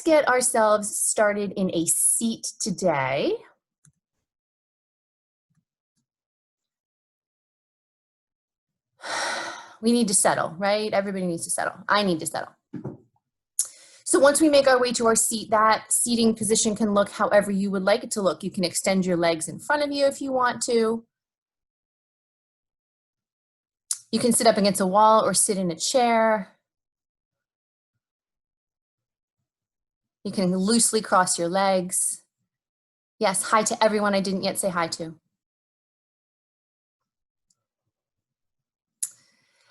get ourselves started in a seat today. We need to settle, right? Everybody needs to settle. I need to settle. So once we make our way to our seat, that seating position can look however you would like it to look. You can extend your legs in front of you if you want to. You can sit up against a wall or sit in a chair. You can loosely cross your legs. Yes, hi to everyone I didn't yet say hi to.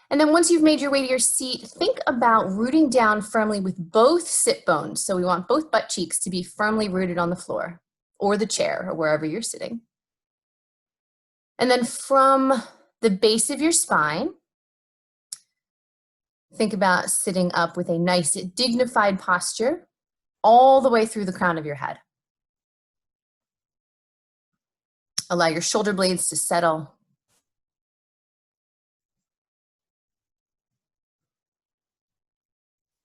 And then once you've made your way to your seat, think about rooting down firmly with both sit bones. So we want both butt cheeks to be firmly rooted on the floor or the chair or wherever you're sitting. And then from the base of your spine, think about sitting up with a nice dignified posture all the way through the crown of your head. Allow your shoulder blades to settle.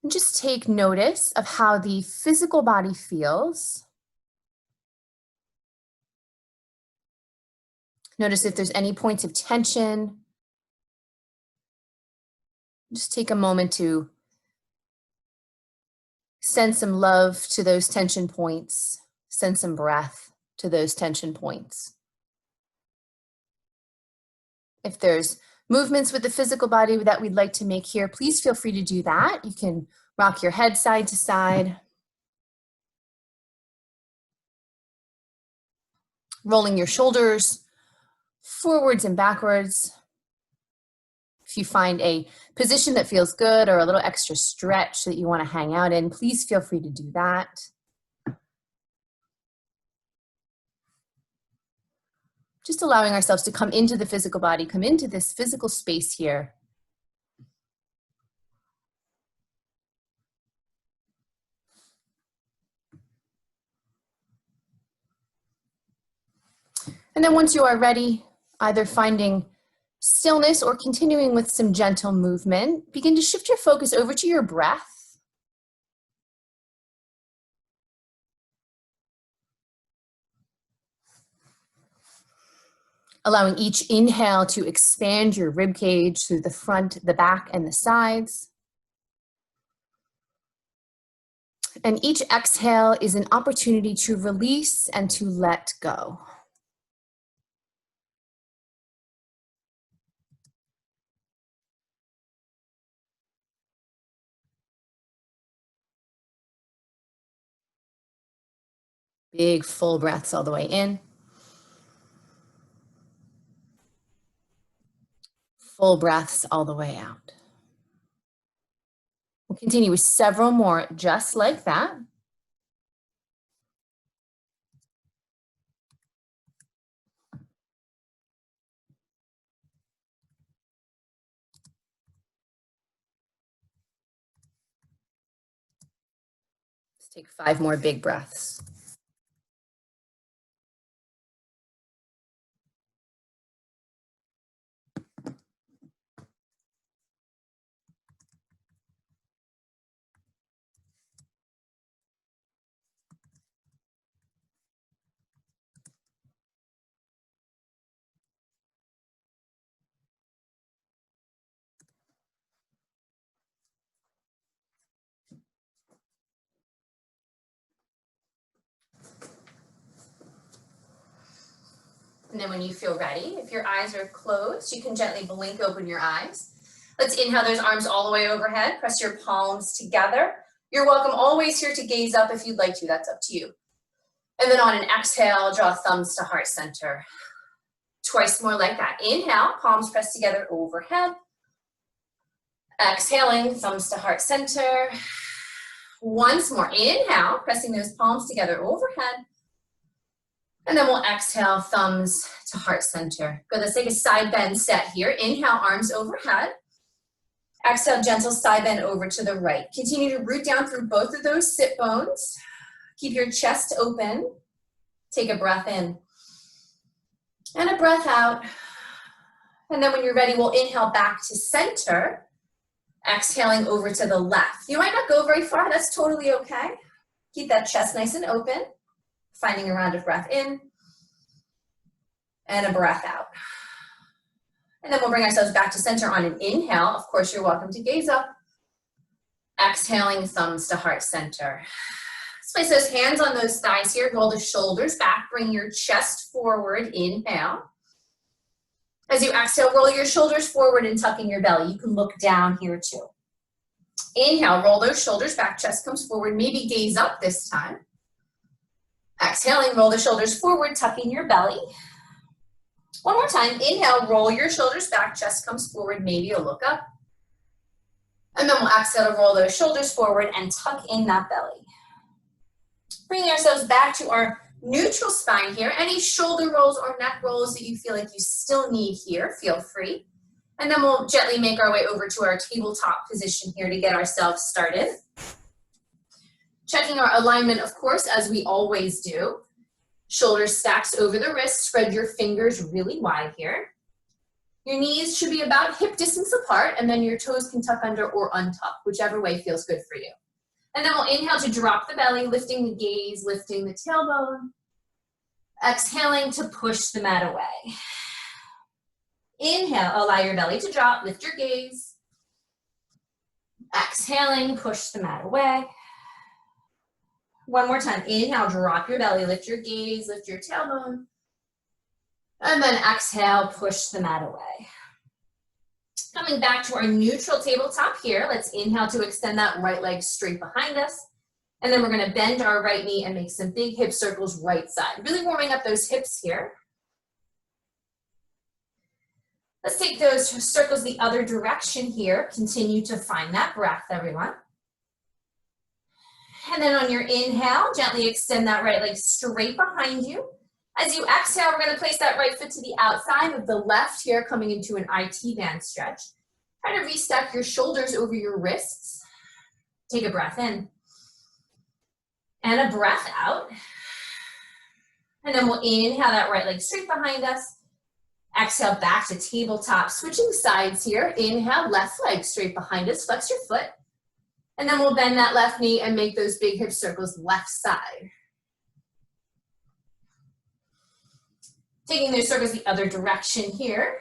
And just take notice of how the physical body feels. Notice if there's any points of tension. Just take a moment to send some love to those tension points. Send some breath to those tension points. If there's movements with the physical body that we'd like to make here, please feel free to do that. You can rock your head side to side. Rolling your shoulders forwards and backwards. If you find a position that feels good or a little extra stretch that you want to hang out in, please feel free to do that. Just allowing ourselves to come into the physical body, come into this physical space here. And then once you are ready, either finding stillness or continuing with some gentle movement, begin to shift your focus over to your breath. Allowing each inhale to expand your rib cage through the front, the back, and the sides. And each exhale is an opportunity to release and to let go. Big full breaths all the way in. Full breaths all the way out. We'll continue with several more just like that. Let's take 5 more big breaths. And then when you feel ready, if your eyes are closed, you can gently blink open your eyes. Let's inhale those arms all the way overhead. Press your palms together. You're welcome always here to gaze up if you'd like to. That's up to you. And then on an exhale, draw thumbs to heart center. Twice more like that. Inhale, palms pressed together overhead. Exhaling, thumbs to heart center. Once more. Inhale, pressing those palms together overhead. And then we'll exhale, thumbs to heart center. Good, let's take a side bend set here. Inhale, arms overhead. Exhale, gentle side bend over to the right. Continue to root down through both of those sit bones. Keep your chest open. Take a breath in. And a breath out. And then when you're ready, we'll inhale back to center. Exhaling over to the left. You might not go very far, that's totally okay. Keep that chest nice and open, finding a round of breath in and a breath out. And then we'll bring ourselves back to center on an inhale. Of course, you're welcome to gaze up. Exhaling, thumbs to heart center. Let's place those hands on those thighs here. Roll the shoulders back. Bring your chest forward. Inhale. As you exhale, roll your shoulders forward and tuck in your belly. You can look down here too. Inhale, roll those shoulders back. Chest comes forward. Maybe gaze up this time. Exhaling, roll the shoulders forward. Tuck in your belly. One more time. Inhale, roll your shoulders back. Chest comes forward. Maybe you'll look up. And then we'll exhale to roll those shoulders forward and tuck in that belly. Bringing ourselves back to our neutral spine here. Any shoulder rolls or neck rolls that you feel like you still need here, feel free. And then we'll gently make our way over to our tabletop position here to get ourselves started. Checking our alignment, of course, as we always do. Shoulders stacked over the wrists. Spread your fingers really wide here. Your knees should be about hip distance apart, and then your toes can tuck under or untuck, whichever way feels good for you. And then we'll inhale to drop the belly, lifting the gaze, lifting the tailbone. Exhaling to push the mat away. Inhale, allow your belly to drop, lift your gaze. Exhaling, push the mat away. One more time, inhale, drop your belly, lift your gaze, lift your tailbone. And then exhale, push the mat away. Coming back to our neutral tabletop here, let's inhale to extend that right leg straight behind us. And then we're gonna bend our right knee and make some big hip circles right side. Really warming up those hips here. Let's take those circles the other direction here. Continue to find that breath, everyone. And then on your inhale, gently extend that right leg straight behind you. As you exhale, we're going to place that right foot to the outside of the left here, coming into an IT band stretch. Try to restack your shoulders over your wrists. Take a breath in. And a breath out. And then we'll inhale that right leg straight behind us. Exhale back to tabletop. Switching sides here. Inhale, left leg straight behind us. Flex your foot. And then we'll bend that left knee and make those big hip circles left side. Taking those circles the other direction here.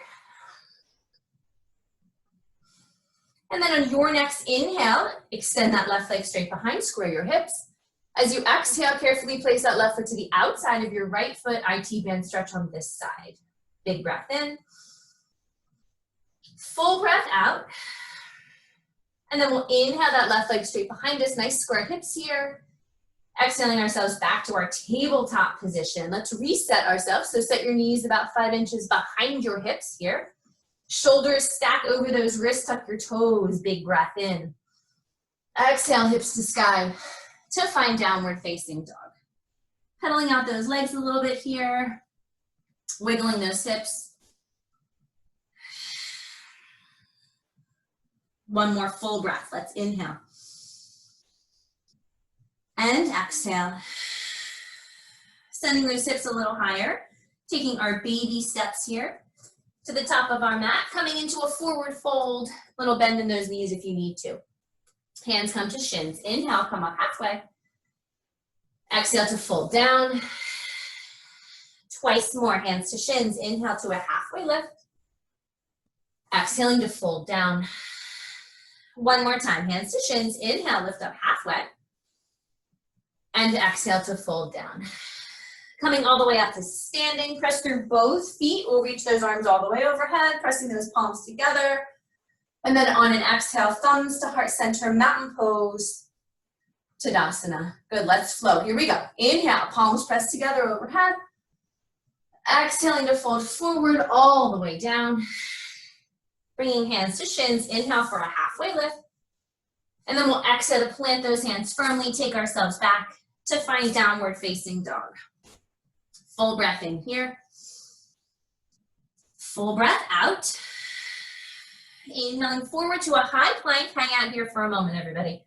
And then on your next inhale, extend that left leg straight behind, square your hips. As you exhale, carefully place that left foot to the outside of your right foot, IT band stretch on this side. Big breath in. Full breath out. And then we'll inhale that left leg straight behind us, nice square hips here. Exhaling ourselves back to our tabletop position. Let's reset ourselves. So set your knees about 5 inches behind your hips here. Shoulders stack over those wrists, tuck your toes, big breath in. Exhale, hips to sky to find downward facing dog. Pedaling out those legs a little bit here. Wiggling those hips. One more full breath. Let's inhale. And exhale. Sending those hips a little higher. Taking our baby steps here to the top of our mat. Coming into a forward fold. Little bend in those knees if you need to. Hands come to shins. Inhale, come up halfway. Exhale to fold down. Twice more, hands to shins. Inhale to a halfway lift. Exhaling to fold down. One more time, hands to shins. Inhale, lift up halfway. And exhale to fold down. Coming all the way up to standing. Press through both feet. We'll reach those arms all the way overhead, pressing those palms together. And then on an exhale, thumbs to heart center, mountain pose, Tadasana. Good, let's flow. Here we go. Inhale, palms pressed together overhead. Exhaling to fold forward all the way down. Bringing hands to shins. Inhale for a halfway lift. And then we'll exhale to plant those hands firmly, take ourselves back to find downward facing dog. Full breath in here. Full breath out. Inhaling forward to a high plank. Hang out here for a moment, everybody.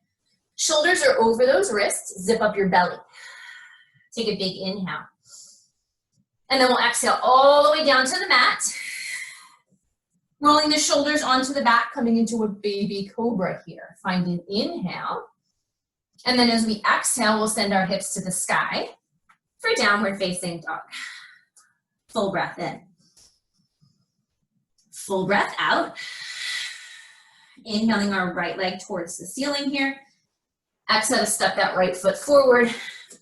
Shoulders are over those wrists. Zip up your belly. Take a big inhale. And then we'll exhale all the way down to the mat. Rolling the shoulders onto the back, coming into a baby cobra here. Find an inhale. And then as we exhale, we'll send our hips to the sky for downward facing dog. Full breath in. Full breath out. Inhaling our right leg towards the ceiling here. Exhale to step that right foot forward.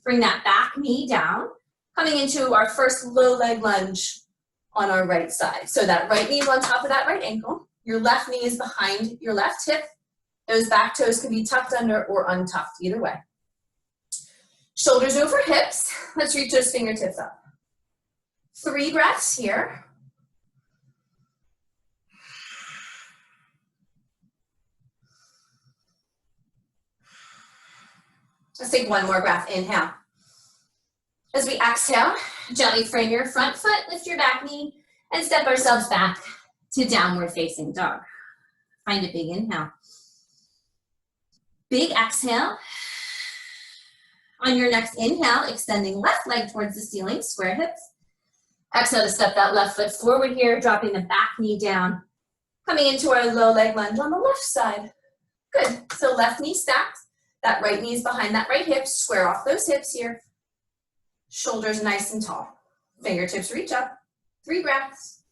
Bring that back knee down. Coming into our first low leg lunge on our right side. So that right knee is on top of that right ankle. Your left knee is behind your left hip. Those back toes can be tucked under or untucked, either way. Shoulders over hips. Let's reach those fingertips up. 3 breaths here. Let's take one more breath. Inhale. As we exhale, gently frame your front foot, lift your back knee, and step ourselves back to downward facing dog. Find a big inhale. Big exhale. On your next inhale, extending left leg towards the ceiling, square hips. Exhale to step that left foot forward here, dropping the back knee down. Coming into our low leg lunge on the left side. Good. So left knee stacked. That right knee is behind that right hip. Square off those hips here. Shoulders nice and tall. Fingertips reach up. 3 breaths.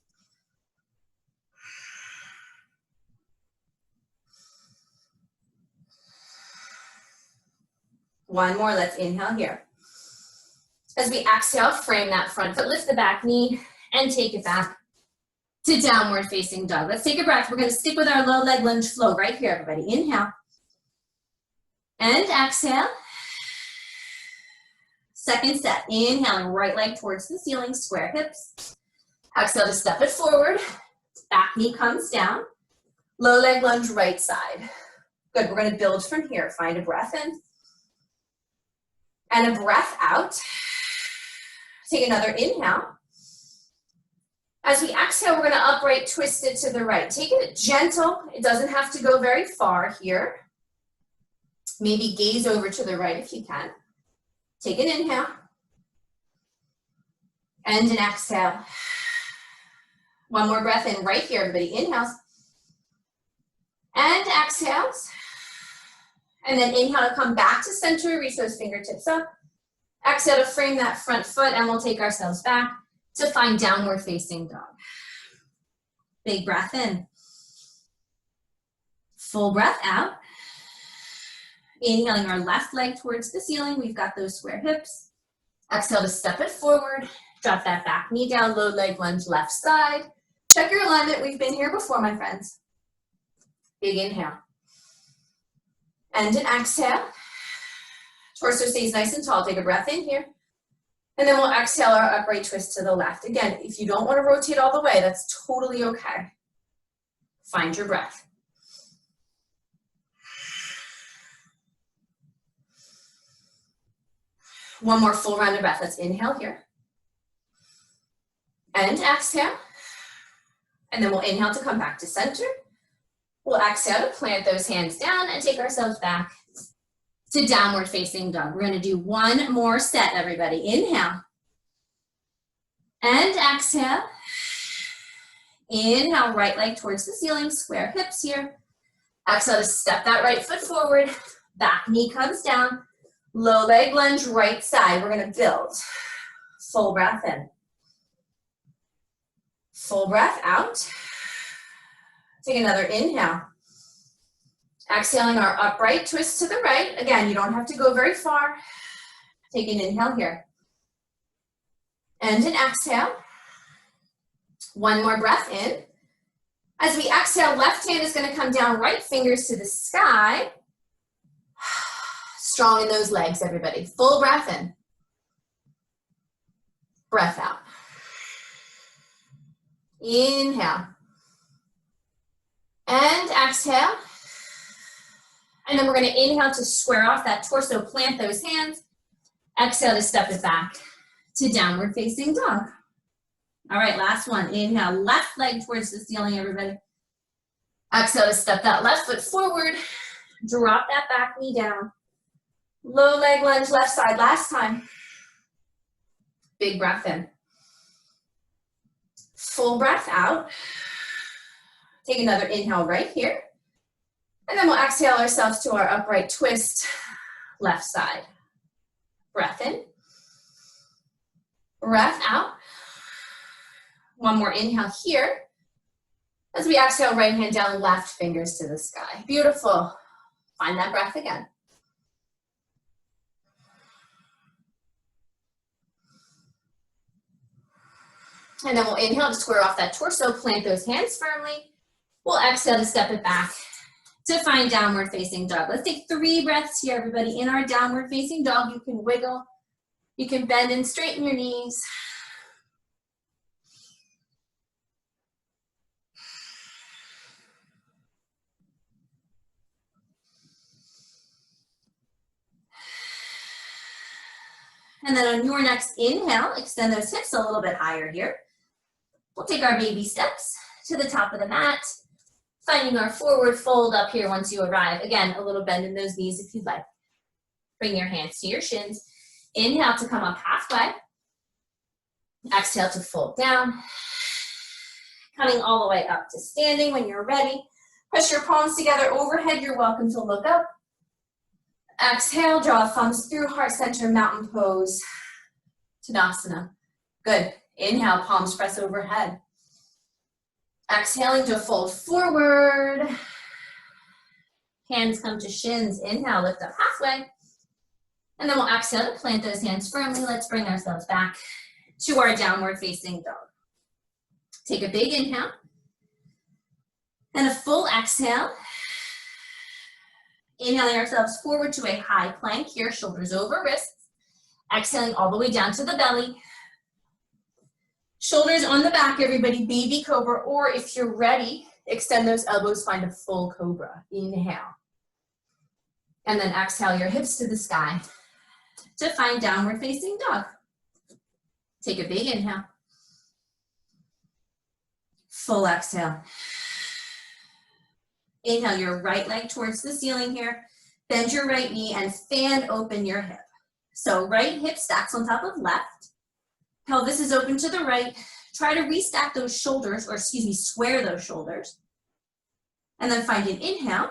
One more, let's inhale here. As we exhale, frame that front foot, lift the back knee, and take it back to downward facing dog. Let's take a breath. We're gonna stick with our low leg lunge flow right here, everybody. Inhale. And exhale. Second set, inhaling right leg towards the ceiling, square hips. Exhale to step it forward. Back knee comes down. Low leg lunge right side. Good, we're gonna build from here. Find a breath in. And a breath out. Take another inhale. As we exhale, we're gonna upright twist it to the right. Take it gentle. It doesn't have to go very far here. Maybe gaze over to the right if you can. Take an inhale. And an exhale. One more breath in right here, everybody. Inhales. And exhales. And then inhale to come back to center, reach those fingertips up. Exhale to frame that front foot, and we'll take ourselves back to find downward facing dog. Big breath in. Full breath out. Inhaling our left leg towards the ceiling. We've got those square hips. Exhale to step it forward. Drop that back knee down, low leg lunge left side. Check your alignment. We've been here before, my friends. Big inhale. And an exhale. Torso stays nice and tall. Take a breath in here. And then we'll exhale our upright twist to the left. Again, if you don't want to rotate all the way, that's totally okay. Find your breath. One more full round of breath. Let's inhale here. And exhale. And then we'll inhale to come back to center. We'll exhale to plant those hands down and take ourselves back to downward facing dog. We're gonna do one more set, everybody. Inhale. And exhale. Inhale, right leg towards the ceiling, square hips here. Exhale to step that right foot forward. Back knee comes down. Low leg lunge, right side. We're gonna build. Full breath in. Full breath out. Take another inhale. Exhaling our upright twist to the right. Again, you don't have to go very far. Take an inhale here. And an exhale. One more breath in. As we exhale, left hand is gonna come down, right fingers to the sky. Strong in those legs, everybody. Full breath in. Breath out. Inhale. And exhale. And then we're going to inhale to square off that torso, plant those hands. Exhale to step it back to downward facing dog. All right, last one. Inhale, left leg towards the ceiling, everybody. Exhale to step that left foot forward. Drop that back knee down. Low leg lunge, left side, last time. Big breath in. Full breath out. Take another inhale right here. And then we'll exhale ourselves to our upright twist. left side. Breath in, breath out. One more inhale here. As we exhale, right hand down, left fingers to the sky. Beautiful. Find that breath again. And then we'll inhale to square off that torso, plant those hands firmly. We'll exhale to step it back to find downward facing dog. Let's take 3 breaths here, everybody. In our downward facing dog, you can wiggle, you can bend and straighten your knees. And then on your next inhale, extend those hips a little bit higher here. We'll take our baby steps to the top of the mat, finding our forward fold up here once you arrive. Again, a little bend in those knees if you'd like. Bring your hands to your shins. Inhale to come up halfway. Exhale to fold down. Coming all the way up to standing when you're ready. Press your palms together overhead. You're welcome to look up. Exhale, draw thumbs through, heart center, mountain pose, Tadasana. Good. Inhale, palms press overhead. Exhaling to fold forward. Hands come to shins. Inhale, lift up halfway. And then we'll exhale to plant those hands firmly. Let's bring ourselves back to our downward facing dog. Take a big inhale. And a full exhale. Inhaling ourselves forward to a high plank here, shoulders over wrists. Exhaling all the way down to the belly. Shoulders on the back, everybody, baby cobra, or if you're ready, extend those elbows, find a full cobra. Inhale. And then exhale your hips to the sky to find downward facing dog. Take a big inhale. Full exhale. Inhale your right leg towards the ceiling here. Bend your right knee and fan open your hip. So right hip stacks on top of left. Pelvis is open to the right. Try to restack those shoulders, or excuse me, square those shoulders. And then find an inhale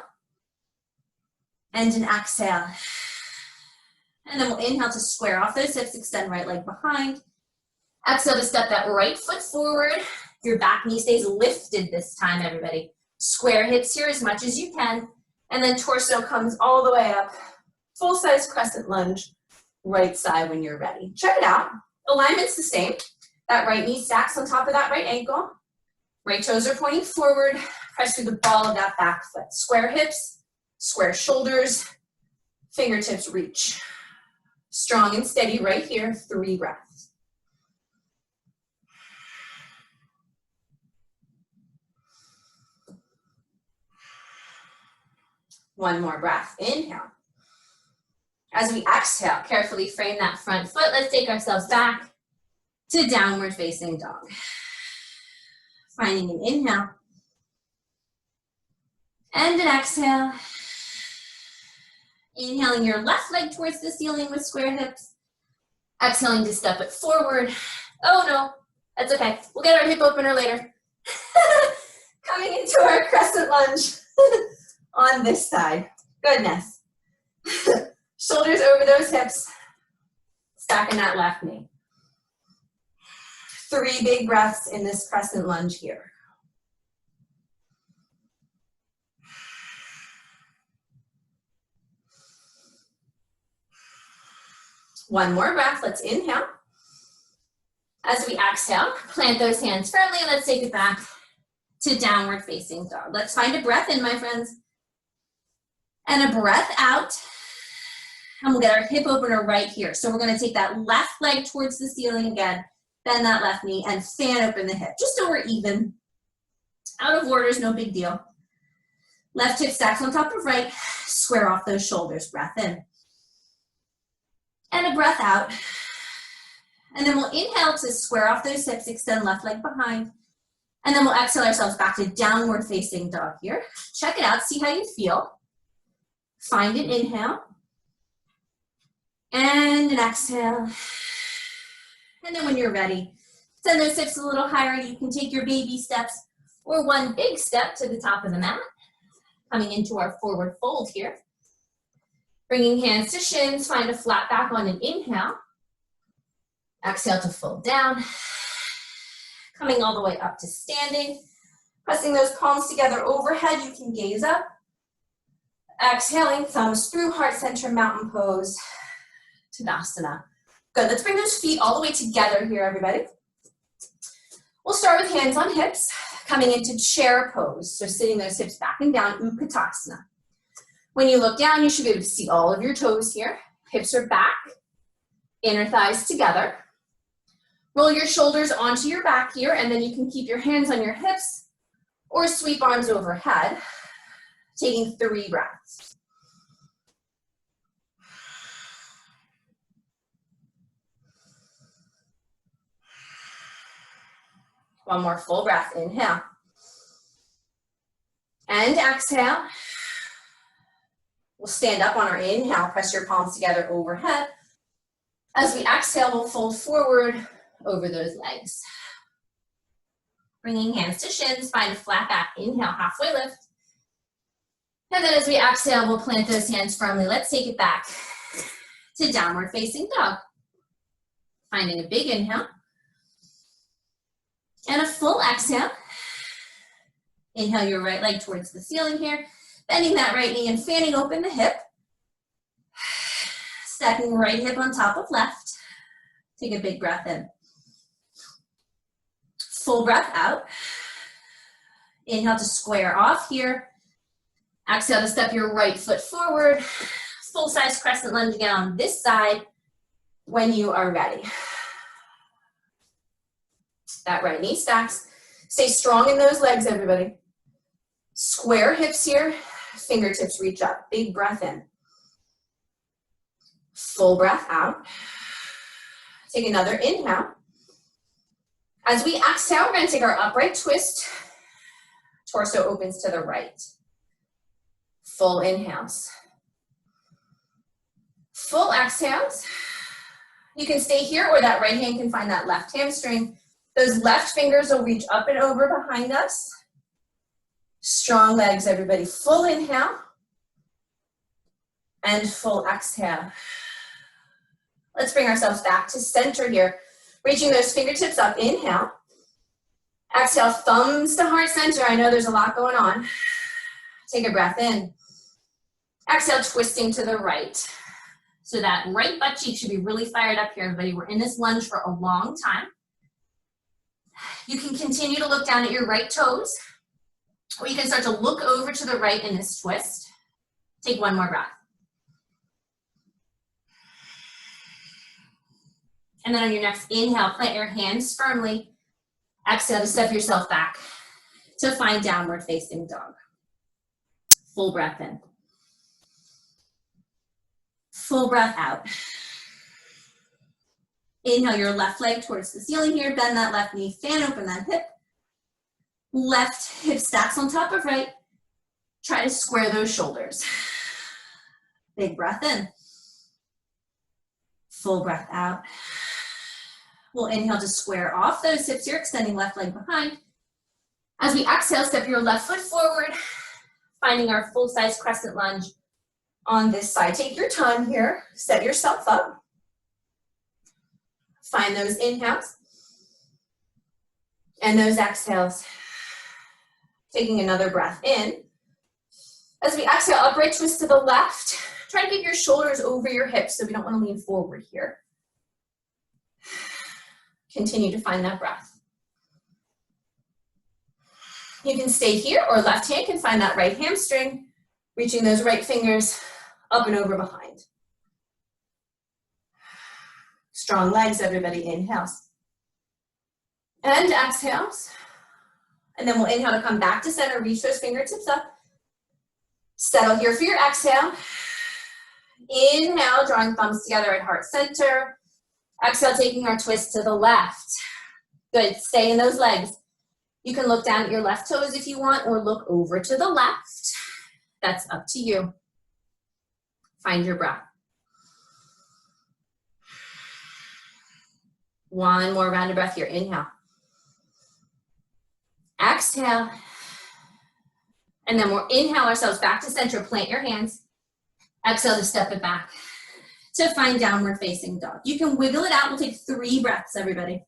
and an exhale. And then we'll inhale to square off those hips, extend right leg behind. Exhale to step that right foot forward. Your back knee stays lifted this time, everybody. Square hips here as much as you can. And then torso comes all the way up. Full-size crescent lunge, right side when you're ready. Check it out. Alignment's the same. That right knee stacks on top of that right ankle. Right toes are pointing forward. Press through the ball of that back foot. Square hips, square shoulders, fingertips reach. Strong and steady right here, 3 breaths. One more breath. Inhale. As we exhale, carefully frame that front foot. Let's take ourselves back to downward facing dog. Finding an inhale. And an exhale. Inhaling your left leg towards the ceiling with square hips. Exhaling to step it forward. Oh no, that's okay. We'll get our hip opener later. Coming into our crescent lunge on this side. Goodness. Shoulders over those hips. Stacking that left knee. 3 big breaths in this crescent lunge here. One more breath. Let's inhale. As we exhale, plant those hands firmly. Let's take it back to downward facing dog. Let's find a breath in, my friends. And a breath out. And we'll get our hip opener right here. So we're going to take that left leg towards the ceiling again. Bend that left knee and fan open the hip. Just so we're even. Out of order is no big deal. Left hip stacks on top of right. Square off those shoulders. Breath in. And a breath out. And then we'll inhale to square off those hips, extend left leg behind. And then we'll exhale ourselves back to downward facing dog here. Check it out, see how you feel. Find an inhale. And an exhale. And then when you're ready, send those hips a little higher. You can take your baby steps or one big step to the top of the mat. Coming into our forward fold here. Bringing hands to shins, find a flat back on an inhale. Exhale to fold down. Coming all the way up to standing. Pressing those palms together overhead, you can gaze up. Exhaling, thumbs through, heart center, mountain pose, Tadasana. Good, let's bring those feet all the way together here, everybody. We'll start with hands on hips, coming into chair pose. So sitting those hips back and down, Utkatasana. When you look down, you should be able to see all of your toes here. Hips are back, inner thighs together. Roll your shoulders onto your back here, and then you can keep your hands on your hips or sweep arms overhead, taking 3 breaths. One more full breath, inhale. And exhale. We'll stand up on our inhale, press your palms together overhead. As we exhale, we'll fold forward over those legs. Bringing hands to shins, find a flat back, inhale, halfway lift. And then as we exhale, we'll plant those hands firmly. Let's take it back to downward facing dog. Finding a big inhale. And a full exhale. Inhale your right leg towards the ceiling here. Bending that right knee and fanning open the hip. Stacking right hip on top of left. Take a big breath in. Full breath out. Inhale to square off here. Exhale to step your right foot forward. Full size crescent lunge again on this side when you are ready. That right knee stacks. Stay strong in those legs, everybody. Square hips here. Fingertips reach up. Big breath in. Full breath out. Take another inhale. As we exhale, we're going to take our upright twist. Torso opens to the right. Full inhales. Full exhales. You can stay here, or that right hand can find that left hamstring. Those left fingers will reach up and over behind us. Strong legs, everybody. Full inhale. And full exhale. Let's bring ourselves back to center here. Reaching those fingertips up, inhale. Exhale, thumbs to heart center. I know there's a lot going on. Take a breath in. Exhale, twisting to the right. So that right butt cheek should be really fired up here, everybody. We're in this lunge for a long time. You can continue to look down at your right toes, or you can start to look over to the right in this twist. Take one more breath. And then on your next inhale, plant your hands firmly. Exhale to step yourself back to find downward facing dog. Full breath in. Full breath out. Inhale your left leg towards the ceiling here. Bend that left knee, fan open that hip. Left hip stacks on top of right. Try to square those shoulders. Big breath in. Full breath out. We'll inhale to square off those hips here, extending left leg behind. As we exhale, step your left foot forward, finding our full size crescent lunge on this side. Take your time here, set yourself up. Find those inhales and those exhales. Taking another breath in. As we exhale, upright twist to the left. Try to get your shoulders over your hips, so we don't want to lean forward here. Continue to find that breath. You can stay here, or left hand can find that right hamstring, reaching those right fingers up and over behind. Strong legs, everybody. Inhales. And exhales. And then we'll inhale to come back to center, reach those fingertips up. Settle here for your exhale. Inhale, drawing thumbs together at heart center. Exhale, taking our twist to the left. Good, stay in those legs. You can look down at your left toes if you want, or look over to the left. That's up to you. Find your breath. One more round of breath here, inhale. Exhale. And then we'll inhale ourselves back to center, plant your hands. Exhale to step it back to find downward facing dog. You can wiggle it out. We'll take 3 breaths, everybody.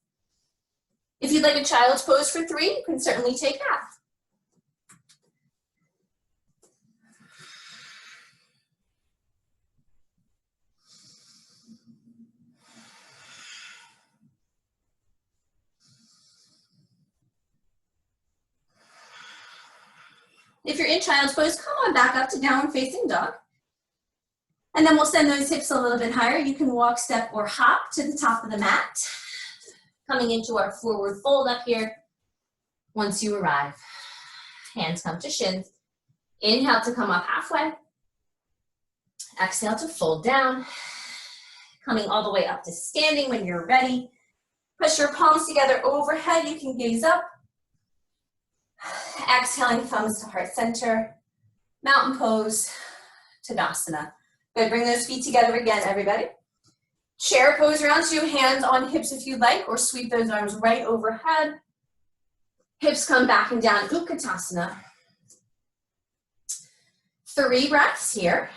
If you'd like a child's pose for 3, you can certainly take half. If you're in child's pose, come on back up to downward facing dog. And then we'll send those hips a little bit higher. You can walk, step, or hop to the top of the mat. Coming into our forward fold up here. Once you arrive, hands come to shins. Inhale to come up halfway. Exhale to fold down. Coming all the way up to standing when you're ready. Press your palms together overhead. You can gaze up. Exhaling, thumbs to heart center. Mountain pose, Tadasana. Good, bring those feet together again, everybody. Chair pose around 2, hands on hips if you'd like, or sweep those arms right overhead. Hips come back and down, Utkatasana. 3 breaths here.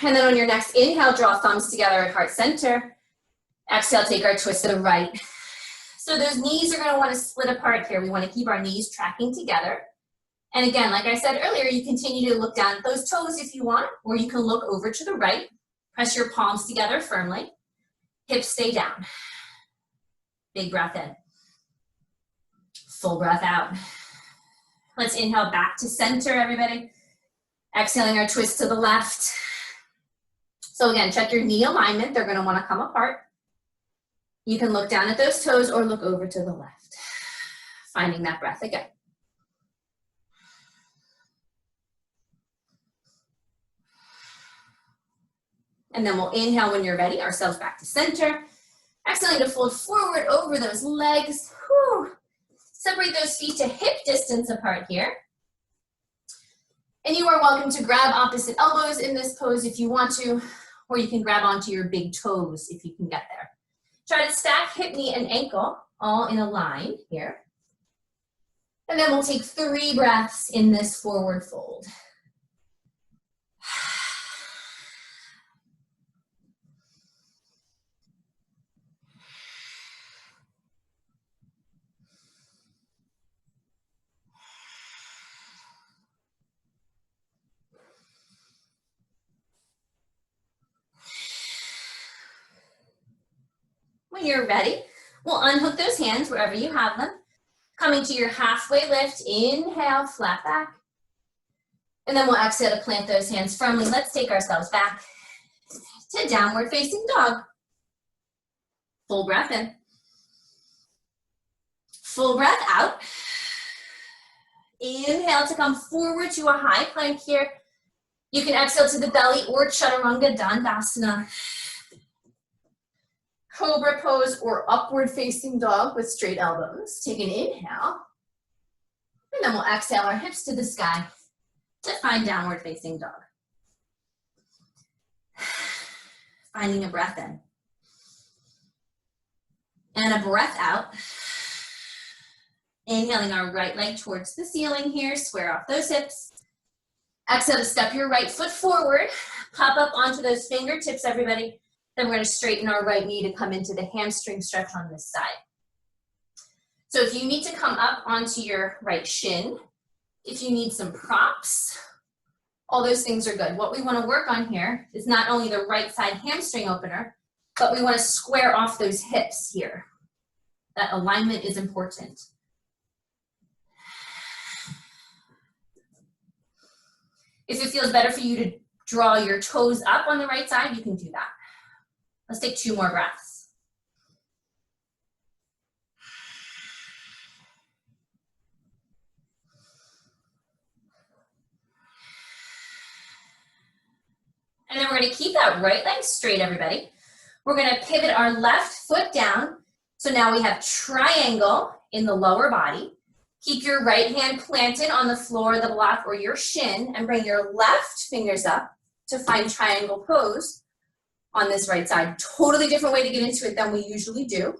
And then on your next inhale, draw thumbs together at heart center. Exhale, take our twist to the right. So those knees are going to want to split apart here. We want to keep our knees tracking together. And again, like I said earlier, you continue to look down at those toes if you want, or you can look over to the right. Press your palms together firmly. Hips stay down. Big breath in. Full breath out. Let's inhale back to center, everybody. Exhaling our twist to the left. So again, check your knee alignment. They're going to want to come apart. You can look down at those toes or look over to the left. Finding that breath again. And then we'll inhale when you're ready, ourselves back to center. Exhaling to fold forward over those legs. Whew. Separate those feet to hip distance apart here. And you are welcome to grab opposite elbows in this pose if you want to, or you can grab onto your big toes if you can get there. Try to stack hip, knee, and ankle all in a line here. And then we'll take 3 breaths in this forward fold. When you're ready, we'll unhook those hands wherever you have them. Coming to your halfway lift, inhale, flat back. And then we'll exhale to plant those hands firmly. Let's take ourselves back to downward facing dog. Full breath in. Full breath out. Inhale to come forward to a high plank here. You can exhale to the belly or Chaturanga Dandasana. Cobra pose or upward facing dog with straight elbows. Take an inhale. And then we'll exhale our hips to the sky to find downward facing dog. Finding a breath in. And a breath out. Inhaling our right leg towards the ceiling here. Square off those hips. Exhale to step your right foot forward. Pop up onto those fingertips, everybody. Then we're going to straighten our right knee to come into the hamstring stretch on this side. So if you need to come up onto your right shin, if you need some props, all those things are good. What we want to work on here is not only the right side hamstring opener, but we want to square off those hips here. That alignment is important. If it feels better for you to draw your toes up on the right side, you can do that. Let's take 2 more breaths. And then we're going to keep that right leg straight, everybody. We're going to pivot our left foot down. So now we have triangle in the lower body. Keep your right hand planted on the floor, the block, or your shin, and bring your left fingers up to find triangle pose. on this right side. Totally different way to get into it than we usually do.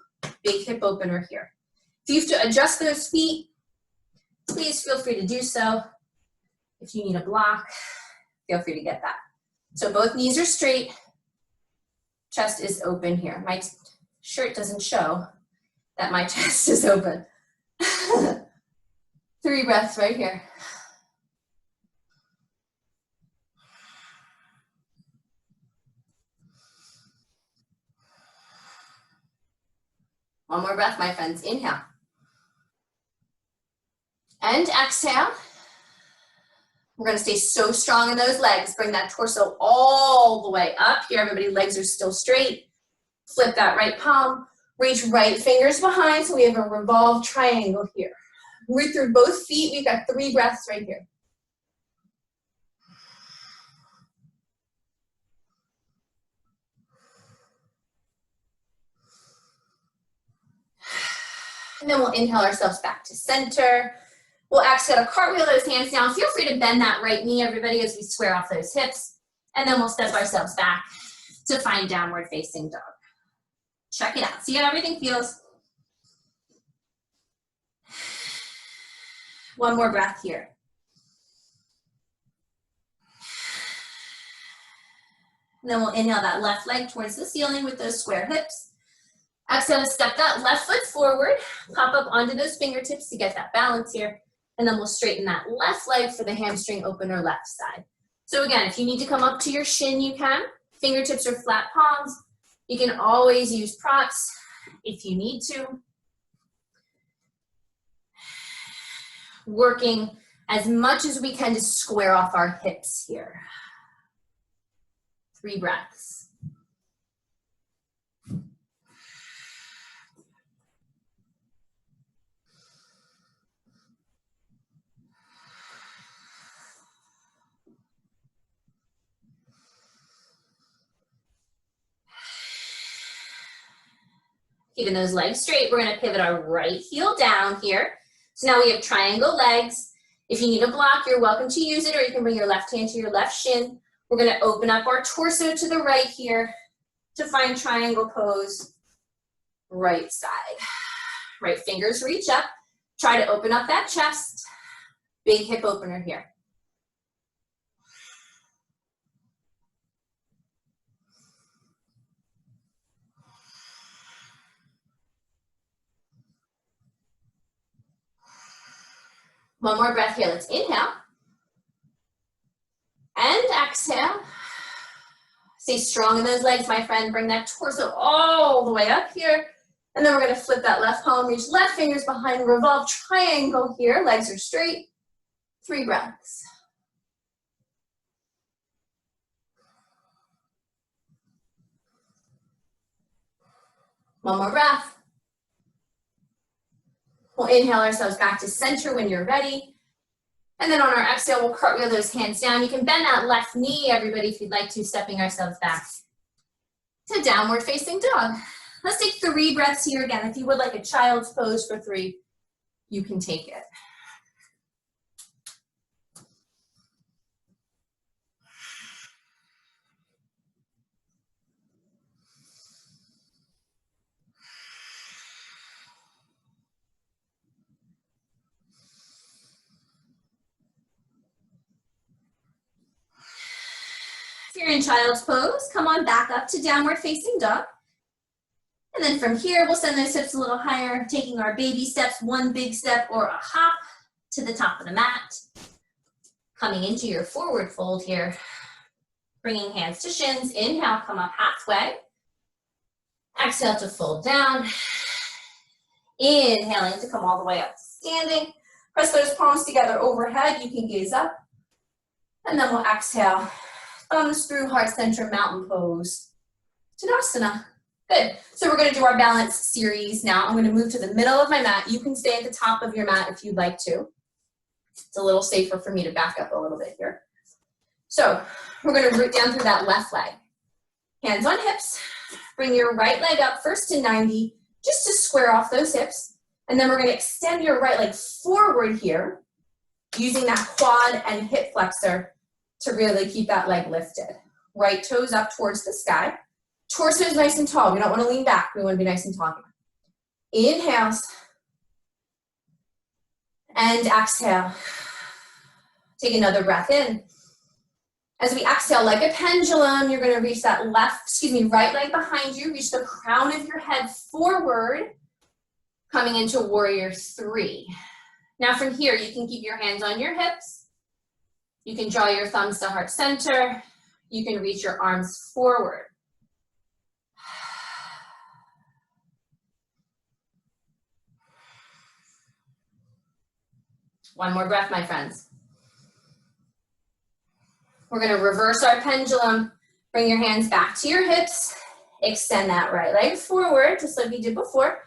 Big hip opener here. If you have to adjust those feet, please feel free to do so. If you need a block, feel free to get that. So both knees are straight, chest is open here. My shirt doesn't show that my chest is open. 3 breaths right here. One more breath, my friends. Inhale. And exhale. We're gonna stay so strong in those legs. Bring that torso all the way up here. Everybody, legs are still straight. Flip that right palm. Reach right fingers behind so we have a revolved triangle here. Root through both feet. We've got 3 breaths right here. And then we'll inhale ourselves back to center. We'll exhale to cartwheel those hands down. Feel free to bend that right knee, everybody, as we square off those hips. And then we'll step ourselves back to find downward facing dog. Check it out. See how everything feels? One more breath here. And then we'll inhale that left leg towards the ceiling with those square hips. Exhale to step that left foot forward, pop up onto those fingertips to get that balance here. And then we'll straighten that left leg for the hamstring opener left side. So again, if you need to come up to your shin, you can. Fingertips or flat palms. You can always use props if you need to. Working as much as we can to square off our hips here. 3 breaths. Keeping those legs straight, we're gonna pivot our right heel down here. So now we have triangle legs. If you need a block, you're welcome to use it, or you can bring your left hand to your left shin. We're gonna open up our torso to the right here to find triangle pose, right side. Right fingers reach up. Try to open up that chest. Big hip opener here. One more breath here. Let's inhale. And exhale. Stay strong in those legs, my friend. Bring that torso all the way up here. And then we're going to flip that left palm, reach left fingers behind, revolve triangle here. Legs are straight. 3 breaths. One more breath. We'll inhale ourselves back to center when you're ready. And then on our exhale, we'll cartwheel those hands down. You can bend that left knee, everybody, if you'd like to, stepping ourselves back to downward facing dog. Let's take 3 breaths here again. If you would like a child's pose for 3, you can take it. If you're in child's pose, come on back up to downward facing dog. And then from here, we'll send those hips a little higher, taking our baby steps, 1 big step or a hop to the top of the mat. Coming into your forward fold here. Bringing hands to shins. Inhale, come up halfway. Exhale to fold down. Inhaling to come all the way up to standing. Press those palms together overhead. You can gaze up. And then we'll exhale. Thumbs through, heart center, mountain pose. Tadasana. Good. So we're going to do our balance series now. I'm going to move to the middle of my mat. You can stay at the top of your mat if you'd like to. It's a little safer for me to back up a little bit here. So we're going to root down through that left leg. Hands on hips. Bring your right leg up first to 90, just to square off those hips. And then we're going to extend your right leg forward here, using that quad and hip flexor to really keep that leg lifted. Right toes up towards the sky. Torso is nice and tall. We don't want to lean back. We want to be nice and tall. Inhales. And exhale. Take another breath in. As we exhale, like a pendulum, you're going to reach that right leg behind you. Reach the crown of your head forward, coming into warrior three. Now from here, you can keep your hands on your hips. You can draw your thumbs to heart center. You can reach your arms forward. One more breath, my friends. We're going to reverse our pendulum. Bring your hands back to your hips. Extend that right leg forward, just like we did before.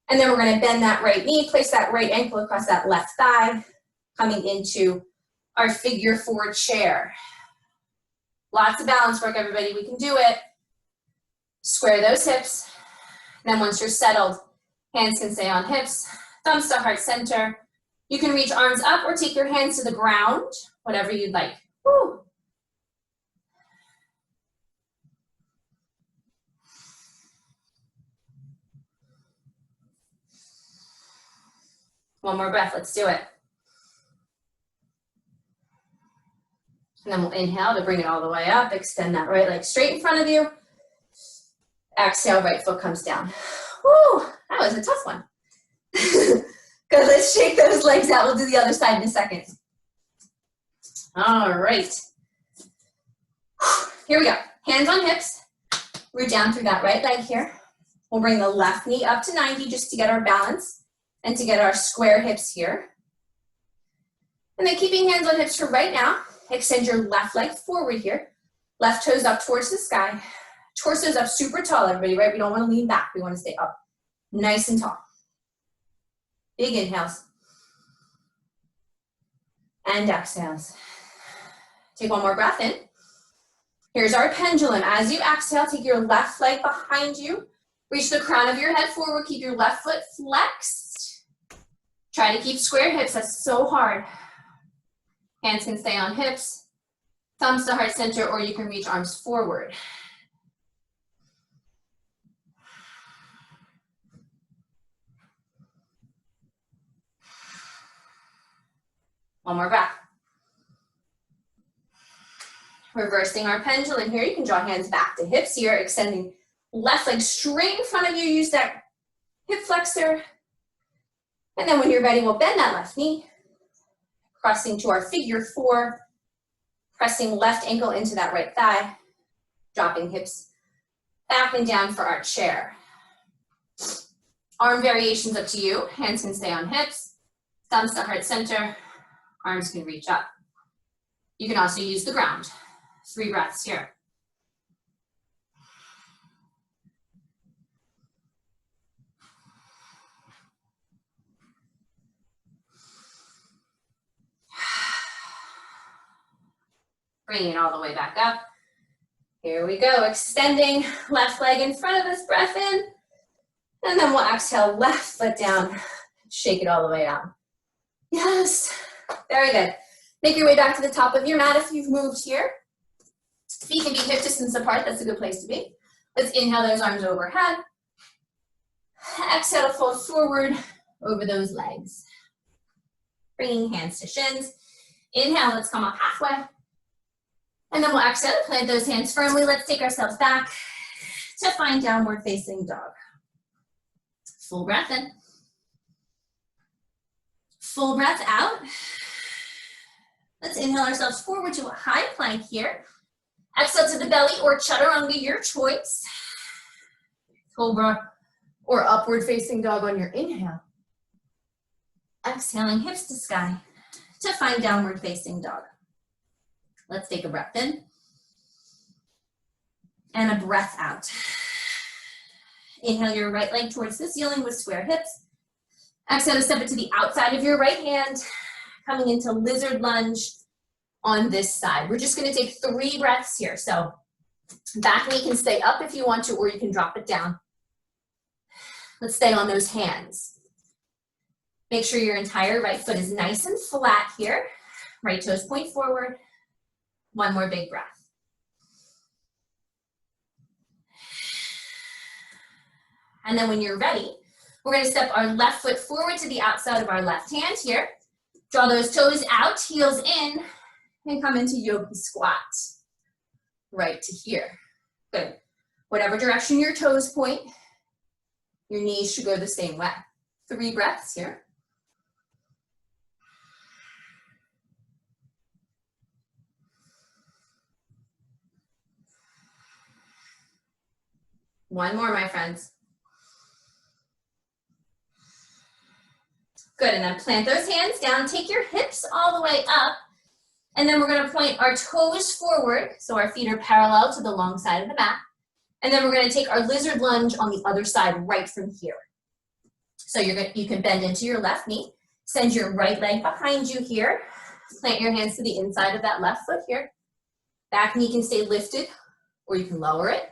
And then we're going to bend that right knee, place that right ankle across that left thigh, coming into our figure four chair. Lots of balance work, everybody. We can do it. Square those hips. Then once you're settled, hands can stay on hips, thumbs to heart center. You can reach arms up or take your hands to the ground, whatever you'd like. Woo. One more breath, let's do it. And then we'll inhale to bring it all the way up. Extend that right leg straight in front of you. Exhale, right foot comes down. Woo, that was a tough one. Good, let's shake those legs out. We'll do the other side in a second. All right. Here we go. Hands on hips. Root down through that right leg here. We'll bring the left knee up to 90 just to get our balance and to get our square hips here. And then keeping hands on hips for right now, extend your left leg forward here. Left toes up towards the sky. Torso's up super tall, everybody, right? We don't want to lean back. We want to stay up nice and tall. Big inhales. And exhales. Take one more breath in. Here's our pendulum. As you exhale, take your left leg behind you. Reach the crown of your head forward. Keep your left foot flexed. Try to keep square hips. That's so hard. Hands can stay on hips. Thumbs to heart center, or you can reach arms forward. One more breath. Reversing our pendulum here. You can draw hands back to hips here, extending left leg straight in front of you. Use that hip flexor. And then when you're ready, we'll bend that left knee, crossing to our figure four, pressing left ankle into that right thigh, dropping hips back and down for our chair. Arm variations up to you. Hands can stay on hips, thumbs to heart center, arms can reach up. You can also use the ground. 3 breaths here. Bringing it all the way back up. Here we go, extending left leg in front of us, breath in. And then we'll exhale, left foot down, shake it all the way out. Yes, very good. Make your way back to the top of your mat if you've moved here. Feet can be hip distance apart, that's a good place to be. Let's inhale those arms overhead. Exhale to fold forward over those legs. Bringing hands to shins. Inhale, let's come up halfway. And then we'll exhale, plant those hands firmly. Let's take ourselves back to find downward facing dog. Full breath in. Full breath out. Let's inhale ourselves forward to a high plank here. Exhale to the belly or chaturanga, your choice. Cobra or upward facing dog on your inhale. Exhaling hips to sky to find downward facing dog. Let's take a breath in and a breath out. Inhale your right leg towards the ceiling with square hips. Exhale to step it to the outside of your right hand, coming into lizard lunge on this side. We're just going to take 3 breaths here. So back knee can stay up if you want to, or you can drop it down. Let's stay on those hands. Make sure your entire right foot is nice and flat here. Right toes point forward. One more big breath. And then when you're ready, we're gonna step our left foot forward to the outside of our left hand here. Draw those toes out, heels in, and come into yogi squat. Right to here. Good. Whatever direction your toes point, your knees should go the same way. 3 breaths here. One more, my friends. Good, and then plant those hands down, take your hips all the way up, and then we're gonna point our toes forward, so our feet are parallel to the long side of the mat, and then we're gonna take our lizard lunge on the other side right from here. So you can bend into your left knee, send your right leg behind you here, plant your hands to the inside of that left foot here. Back knee can stay lifted, or you can lower it.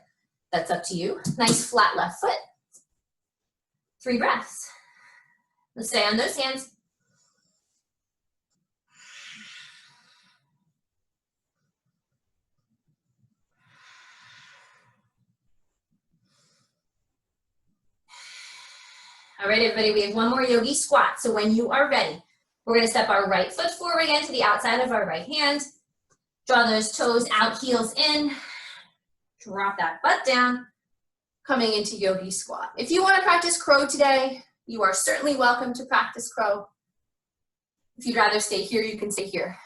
That's up to you. Nice flat left foot. 3 breaths. Let's stay on those hands. All right, everybody, we have one more yogi squat. So when you are ready, we're gonna step our right foot forward again to the outside of our right hand. Draw those toes out, heels in. Drop that butt down, coming into yogi squat. If you wanna practice crow today, you are certainly welcome to practice crow. If you'd rather stay here, you can stay here.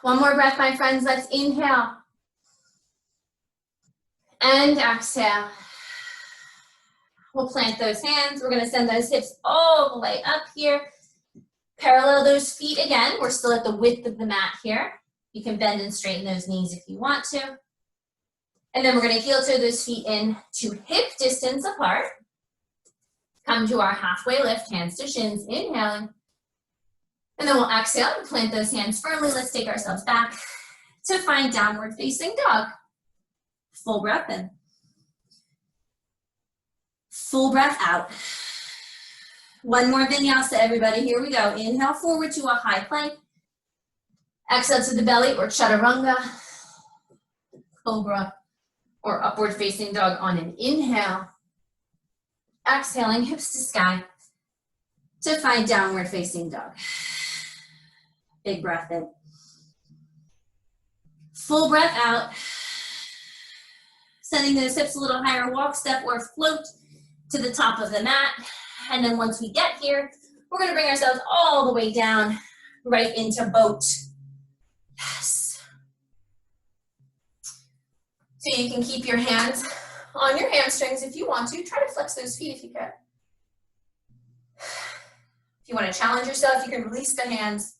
One more breath, my friends. Let's inhale. And exhale. We'll plant those hands. We're gonna send those hips all the way up here. Parallel those feet again. We're still at the width of the mat here. You can bend and straighten those knees if you want to. And then we're gonna heel toe those feet in to hip distance apart. Come to our halfway lift, hands to shins, inhaling. And then we'll exhale and plant those hands firmly. Let's take ourselves back to find downward facing dog. Full breath in. Full breath out. One more vinyasa, everybody. Here we go. Inhale forward to a high plank. Exhale to the belly or chaturanga, cobra, or upward facing dog on an inhale. Exhaling hips to sky to find downward facing dog. Big breath in. Full breath out. Sending those hips a little higher, walk, step, or float to the top of the mat. And then once we get here, we're gonna bring ourselves all the way down, right into boat. Yes. So you can keep your hands on your hamstrings if you want to. Try to flex those feet if you can. If you want to challenge yourself, you can release the hands.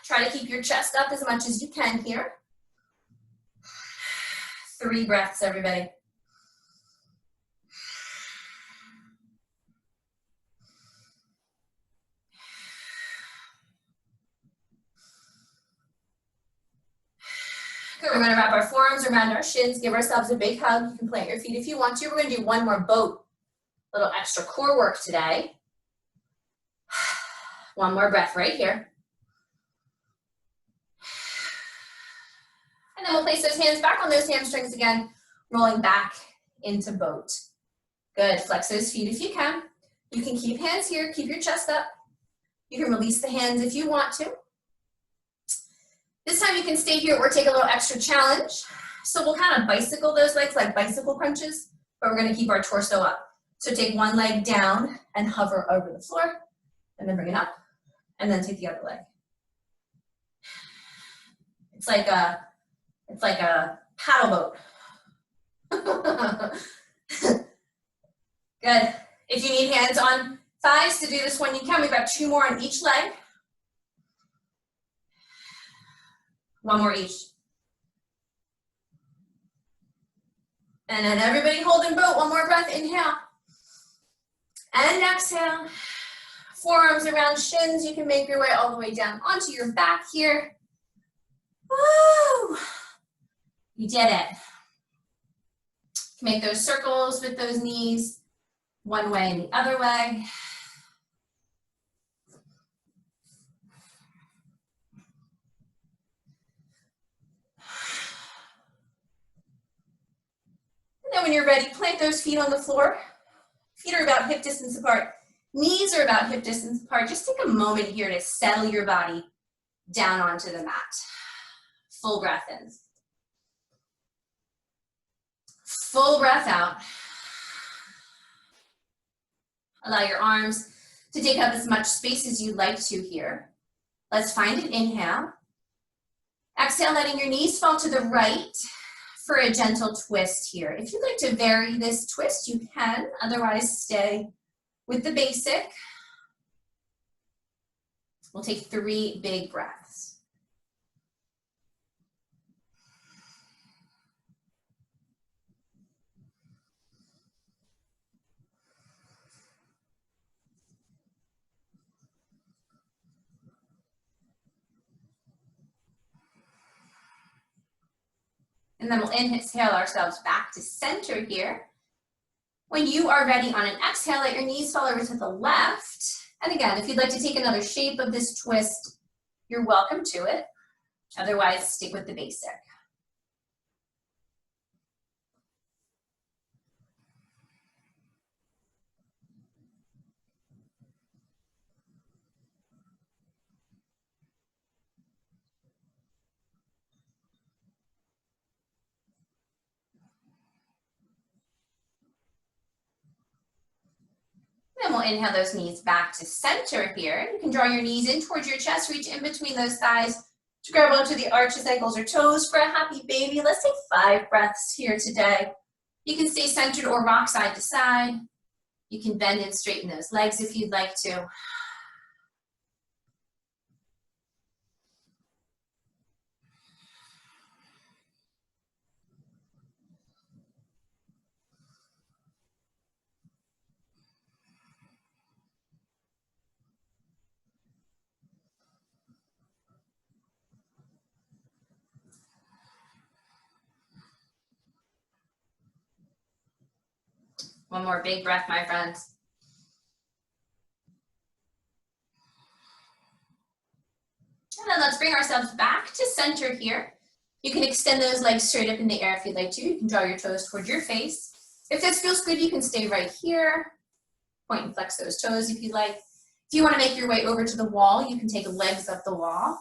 Try to keep your chest up as much as you can here. 3 breaths, everybody. Good, we're gonna wrap our forearms around our shins, give ourselves a big hug. You can plant your feet if you want to. We're gonna do one more boat, little extra core work today. One more breath right here. And then we'll place those hands back on those hamstrings again, rolling back into boat. Good, flex those feet if you can. You can keep hands here, keep your chest up. You can release the hands if you want to. This time you can stay here or take a little extra challenge. So we'll kind of bicycle those legs like bicycle crunches, but we're gonna keep our torso up. So take one leg down and hover over the floor, and then bring it up, and then take the other leg. It's like a paddle boat. Good. If you need hands on thighs to do this one, you can. We've got 2 more on each leg. 1 more each. And then everybody holding boat. 1 more breath. Inhale. And exhale. Forearms around shins. You can make your way all the way down onto your back here. Woo! You did it. Make those circles with those knees, one way and the other way. And then when you're ready, plant those feet on the floor. Feet are about hip distance apart. Knees are about hip distance apart. Just take a moment here to settle your body down onto the mat. Full breath in. Full breath out. Allow your arms to take up as much space as you'd like to here. Let's find an inhale. Exhale, letting your knees fall to the right for a gentle twist here. If you'd like to vary this twist, you can. Otherwise, stay with the basic. We'll take 3 big breaths. And then we'll inhale ourselves back to center here. When you are ready on an exhale, let your knees fall over to the left. And again, if you'd like to take another shape of this twist, you're welcome to it. Otherwise, stick with the basic. Then we'll inhale those knees back to center here. You can draw your knees in towards your chest, reach in between those thighs to grab onto the arches, ankles, or toes for a happy baby. Let's take 5 breaths here today. You can stay centered or rock side to side. You can bend and straighten those legs if you'd like to. One more big breath, my friends. And then let's bring ourselves back to center here. You can extend those legs straight up in the air if you'd like to. You can draw your toes towards your face. If this feels good, you can stay right here. Point and flex those toes if you'd like. If you want to make your way over to the wall, you can take legs up the wall.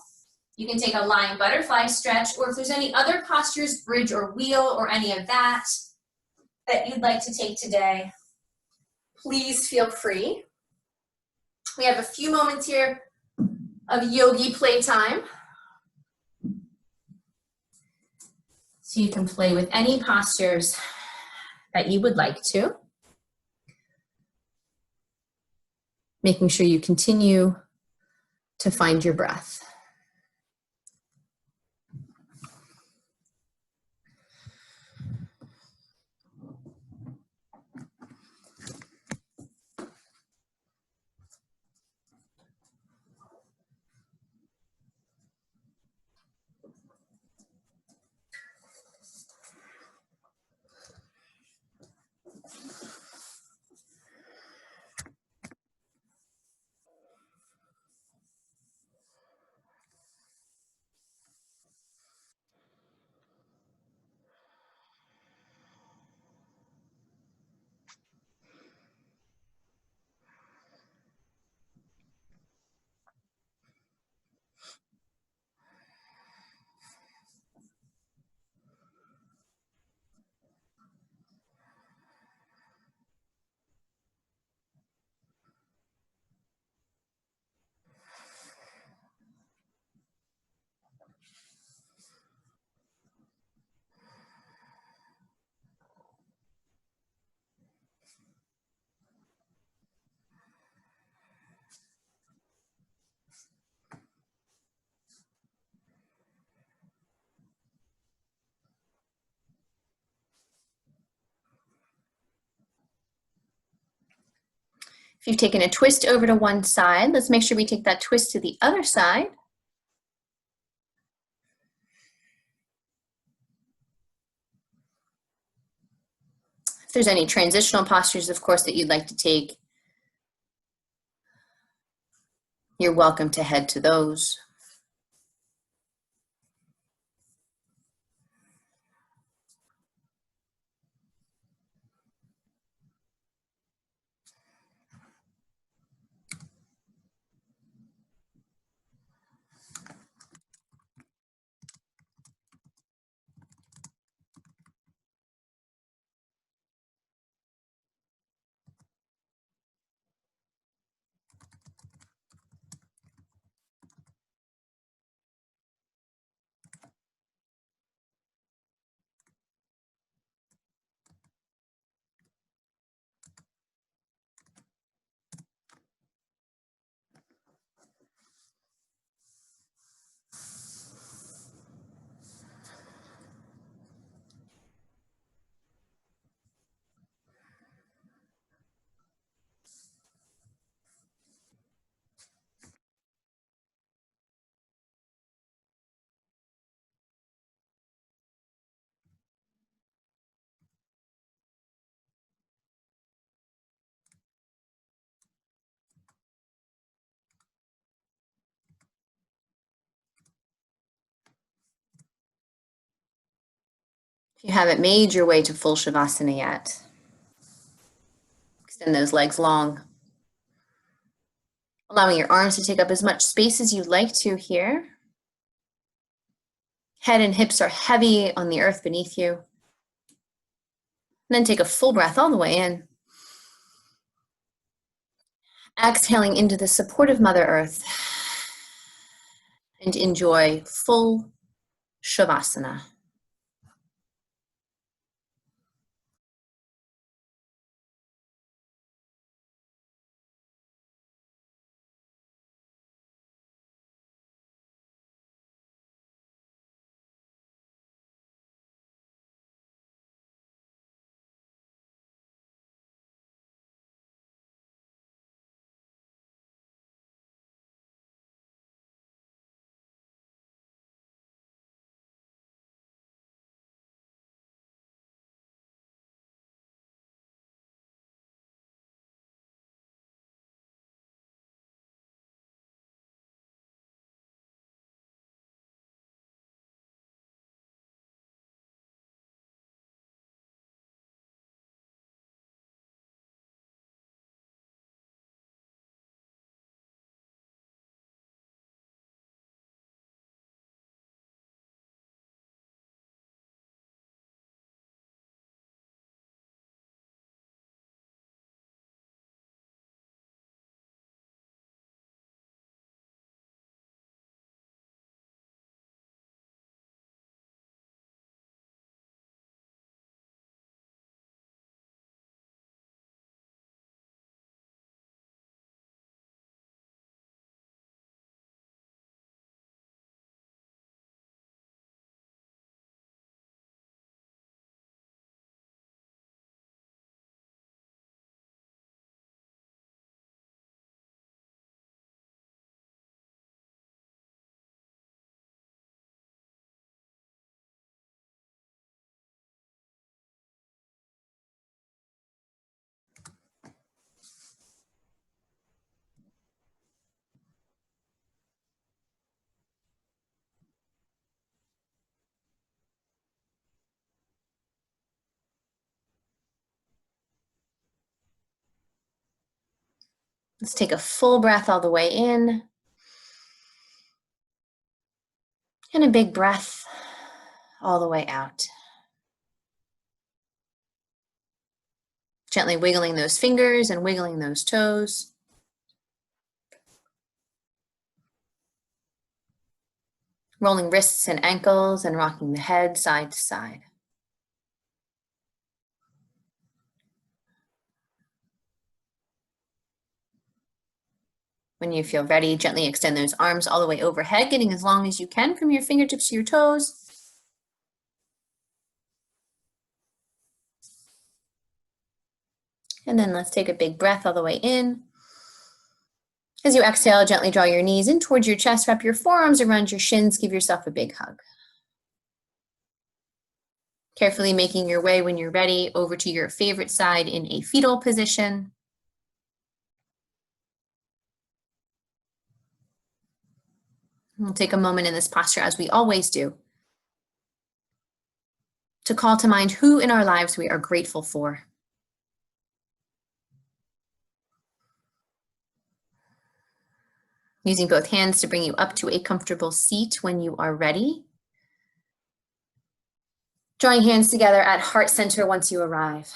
You can take a lying butterfly stretch, or if there's any other postures, bridge or wheel, or any of that you'd like to take today, please feel free. We have a few moments here of yogi playtime. So you can play with any postures that you would like to. Making sure you continue to find your breath. If you've taken a twist over to one side, let's make sure we take that twist to the other side. there's any transitional postures, of course, that you'd like to take, you're welcome to head to those. If you haven't made your way to full Shavasana yet, extend those legs long. Allowing your arms to take up as much space as you'd like to here. Head and hips are heavy on the earth beneath you. And then take a full breath all the way in. Exhaling into the support of Mother Earth. And enjoy full Shavasana. Let's take a full breath all the way in. And a big breath all the way out. Gently wiggling those fingers and wiggling those toes. Rolling wrists and ankles and rocking the head side to side. When you feel ready, gently extend those arms all the way overhead, getting as long as you can from your fingertips to your toes. And then let's take a big breath all the way in. As you exhale, gently draw your knees in towards your chest, wrap your forearms around your shins, give yourself a big hug. Carefully making your way when you're ready over to your favorite side in a fetal position. We'll take a moment in this posture, as we always do, to call to mind who in our lives we are grateful for. Using both hands to bring you up to a comfortable seat when you are ready. Drawing hands together at heart center once you arrive.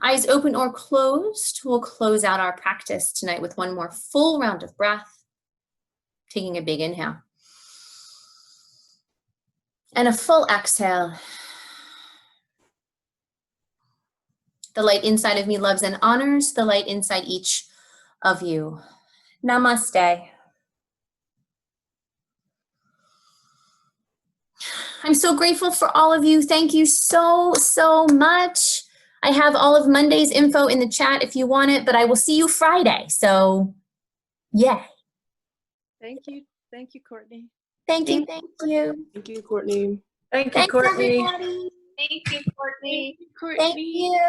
Eyes open or closed. We'll close out our practice tonight with one more full round of breath. Taking a big inhale. And a full exhale. The light inside of me loves and honors the light inside each of you. Namaste. I'm so grateful for all of you. Thank you so, so much. I have all of Monday's info in the chat if you want it, but I will see you Friday. So, yeah. Thank you. Thank you, Courtney. Thank you. Thank you. Thank you, Courtney. Thank you, Thanks, Courtney. everybody. Thank you, Courtney. Courtney. Thank you.